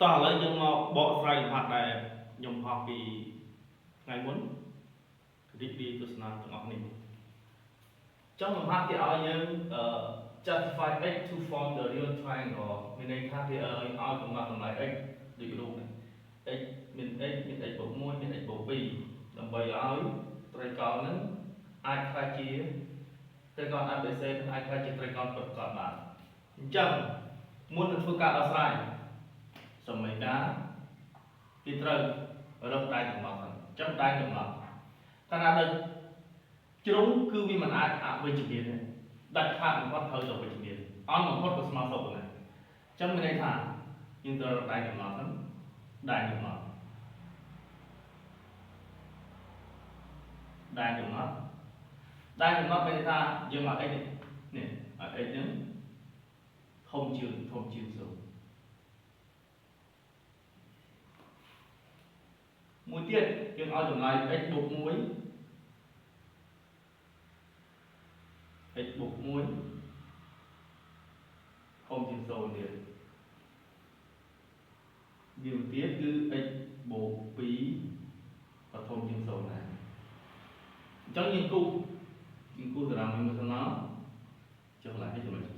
តោះឥឡូវយើងមកបកស្រាយលំហាត់ដែលខ្ញុំហោះពីថ្ងៃមុនរីករាយទស្សនាទាំងអស់នេះចង់លំហាត់គេឲ្យយើងjustify x to form the real triangle មានន័យថាគេឲ្យកំណត់តម្លៃ x ដូចរូបនេះ x មាន x មាន x បូក1មាន x បូក2ដើម្បីឲ្យត្រីកោណនឹងអាចខ្លាចជាត្រីកោណ ABC អាចខ្លាចជាត្រីកោណពិតប្រាកដបានអញ្ចឹងមុននឹងធ្វើការដោះស្រាយសមីការគេត្រូវរកដៃកំណត់ហ្នឹងអញ្ចឹងដៃកំណត់កាលណាដល់ជ្រុងគឺវាមិនអាចអវិជ្ជមានទេដាច់ខាតបំផុតត្រូវទៅវិជ្ជមានអន់បំផុតក៏ស្មើសុខដែរអញ្ចឹងមានន័យថាយើងត្រូវរកដៃកំណត់ហ្នឹងដៃកំណត់មានន័យថាយើងមក x នេះឲ្យ x ហ្នឹងធំជាង0មួយទៀតយើងឲ្យតម្លៃ x បូក1 x បូក1ធំជាង0ទៀតវាទៀតគឺ x បូក2ក៏ធំជាង0ដែរអញ្ចឹងយើងគូតារាងមួយទៅមកចុះឡើងនេះចំណុច0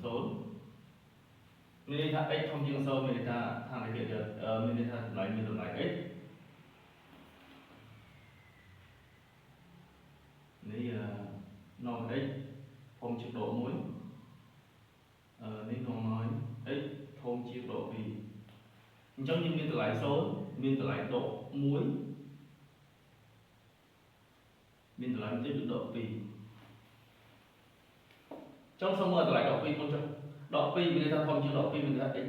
មានន័យថា x ធំជាង0មានន័យថាឋានៈគេមានន័យថាតម្លៃមានតម្លៃ x នេះnorm x ធំជាងដក1នេះ norm x ធំជាងដក2អញ្ចឹងយើងមានតម្លៃ0មានតម្លៃដក1មានតម្លៃទៀតគឺដក2ចង់សុំមើលតម្លៃដក2មុនចុះដក2មានន័យថាធំជាងដក2មានន័យថា x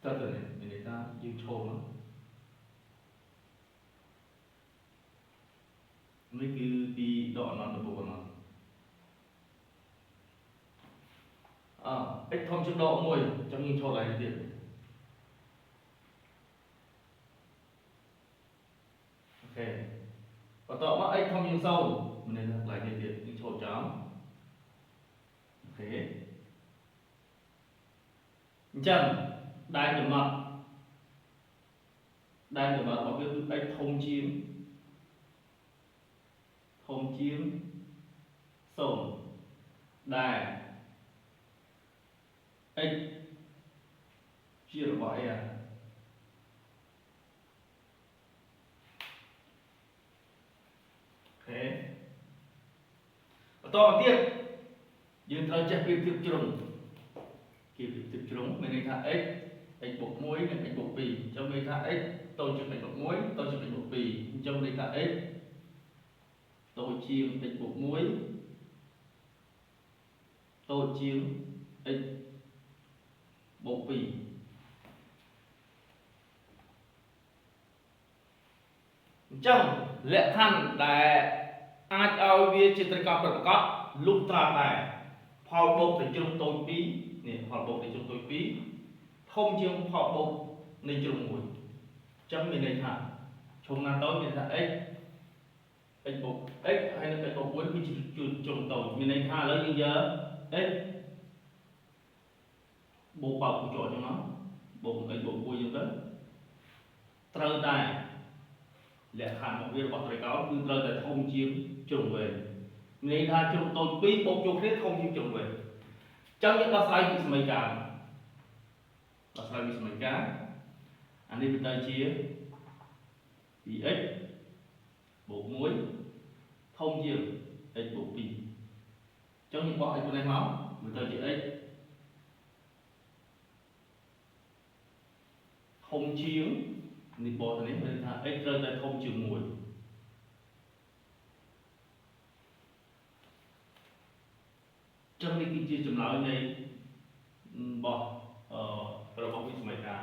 ត្រូវទៅនេះមានន័យថាយើងឈរមកនេះគឺពីដកអណន្តទៅបូកអណន្តx ធំជាងដក1អញ្ចឹងយើងឈរឡើងទៀតអូខេបន្ទាប់មក x ធំជាង0មានន័យថាឡើងទៀតយើងឈរចំអូខេអញ្ចឹងដែនកំណត់របស់វាគឺ x ធំជាង0ដែល x ជារបស់ a អូខេបន្តមកទៀតយើងត្រូវចេះប្រៀបធៀបជ្រុងមានន័យថា x បូក1និង x បូក2អញ្ចឹងមានន័យថា x តូចជាង x បូក1តូចជាង x បូក2អញ្ចឹងមានន័យថា x តូចជាង x បូក1តូចជាង x បូក2អញ្ចឹងលក្ខខណ្ឌដែលអាចឲ្យវាជាត្រីកោណប្រកបលុះត្រាតែផលបូកនៃជ្រុងតូច2នេះផលបូកនៃជ្រុងតូច2ធំជាងផលបូកនៃជ្រុង1អញ្ចឹងមានន័យថាជ្រុងណាតូចមានថា x បូក x ហើយនឹង x បូក1គឺជាជ្រុងតូចមានន័យថាឥឡូវយើងយក x បូកបើកបញ្ចុះអញ្ចឹងមកបូក x បូក1អញ្ចឹងទៅត្រូវតែលក្ខខណ្ឌរបស់វារបស់ត្រីកោណគឺត្រូវតែធំជាងជ្រុងវែងមានន័យថាជ្រុងតូច2បូកចូលគ្នាធំជាងជ្រុងវែងអញ្ចឹងយើងដោះស្រាយពីសមីការអានេះវាទៅជា 2x បូក1ធំជាង x បូក2អញ្ចឹងយើងបក x នេះមកវាទៅជា x ធំជាងនេះបកទៅនេះមានថា x ត្រូវតែធំជាង1ចឹងនេះគឺជាចម្លើយនៃរបស់វិសមីការ